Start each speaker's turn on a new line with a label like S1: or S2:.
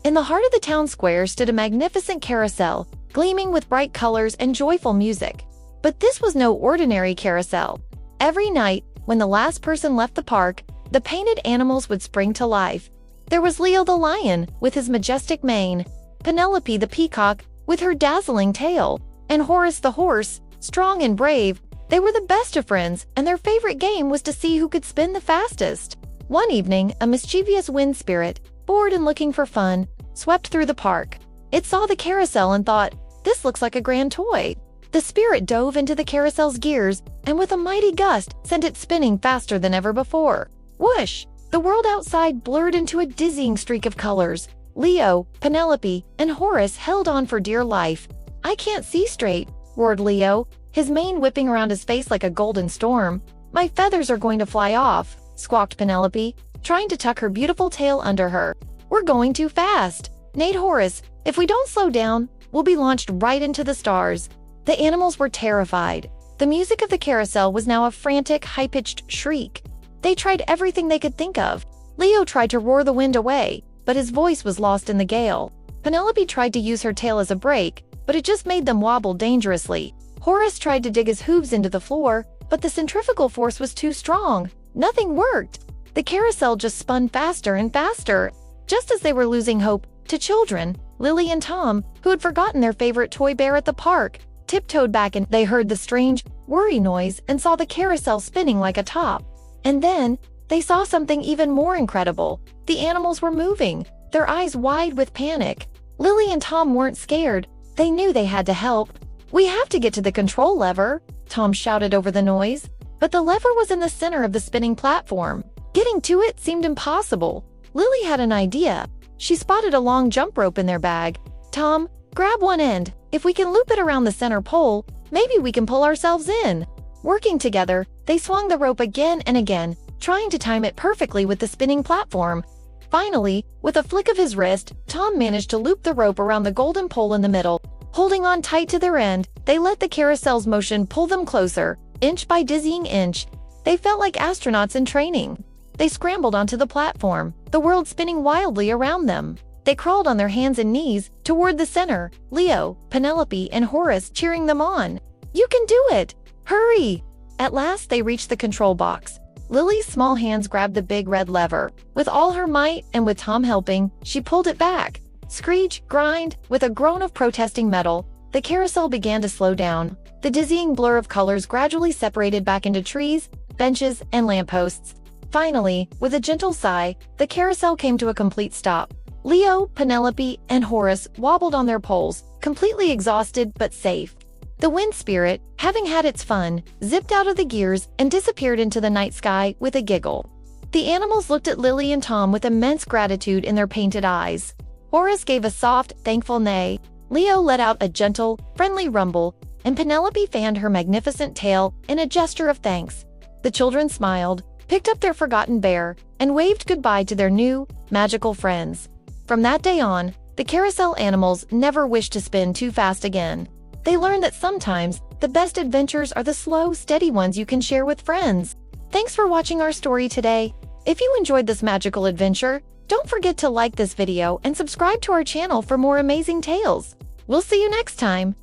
S1: In the heart of the town square stood a magnificent carousel, gleaming with bright colors and joyful music. But this was no ordinary carousel. Every night, when the last person left the park, the painted animals would spring to life. There was Leo the lion, with his majestic mane, Penelope the peacock, with her dazzling tail, and Horace the horse, strong and brave. They were the best of friends, and their favorite game was to see who could spin the fastest. One evening, a mischievous wind spirit, bored and looking for fun, swept through the park. It saw the carousel and thought, "This looks like a grand toy." The spirit dove into the carousel's gears, and with a mighty gust, sent it spinning faster than ever before. Whoosh! The world outside blurred into a dizzying streak of colors. Leo, Penelope, and Horace held on for dear life. "I can't see straight," roared Leo, his mane whipping around his face like a golden storm. "My feathers are going to fly off," squawked Penelope, trying to tuck her beautiful tail under her. "We're going too fast," neighed Horace. "If we don't slow down, we'll be launched right into the stars." The animals were terrified. The music of the carousel was now a frantic, high-pitched shriek. They tried everything they could think of. Leo tried to roar the wind away, but his voice was lost in the gale. Penelope tried to use her tail as a brake, but it just made them wobble dangerously. Horace tried to dig his hooves into the floor, but the centrifugal force was too strong. Nothing worked. The carousel just spun faster and faster. Just as they were losing hope, two children, Lily and Tom, who had forgotten their favorite toy bear at the park, tiptoed back and they heard the strange, whirry noise and saw the carousel spinning like a top. And then, they saw something even more incredible. The animals were moving, their eyes wide with panic. Lily and Tom weren't scared. They knew they had to help. "We have to get to the control lever," Tom shouted over the noise. But the lever was in the center of the spinning platform. Getting to it seemed impossible. Lily had an idea. She spotted a long jump rope in their bag. "Tom, grab one end. If we can loop it around the center pole, maybe we can pull ourselves in." Working together, they swung the rope again and again, trying to time it perfectly with the spinning platform. Finally, with a flick of his wrist, Tom managed to loop the rope around the golden pole in the middle. Holding on tight to their end, they let the carousel's motion pull them closer, inch by dizzying inch. They felt like astronauts in training. They scrambled onto the platform, the world spinning wildly around them. They crawled on their hands and knees toward the center, Leo, Penelope, and Horace cheering them on. "You can do it! Hurry!" At last, they reached the control box. Lily's small hands grabbed the big red lever. With all her might, and with Tom helping, she pulled it back. Screech, grind, with a groan of protesting metal, the carousel began to slow down. The dizzying blur of colors gradually separated back into trees, benches, and lampposts. Finally, with a gentle sigh, the carousel came to a complete stop. Leo, Penelope, and Horace wobbled on their poles, completely exhausted but safe. The wind spirit, having had its fun, zipped out of the gears and disappeared into the night sky with a giggle. The animals looked at Lily and Tom with immense gratitude in their painted eyes. Horace gave a soft, thankful neigh. Leo let out a gentle, friendly rumble, and Penelope fanned her magnificent tail in a gesture of thanks. The children smiled, picked up their forgotten bear, and waved goodbye to their new, magical friends. From that day on, the carousel animals never wished to spin too fast again. They learned that sometimes, the best adventures are the slow, steady ones you can share with friends. Thanks for watching our story today. If you enjoyed this magical adventure, don't forget to like this video and subscribe to our channel for more amazing tales. We'll see you next time.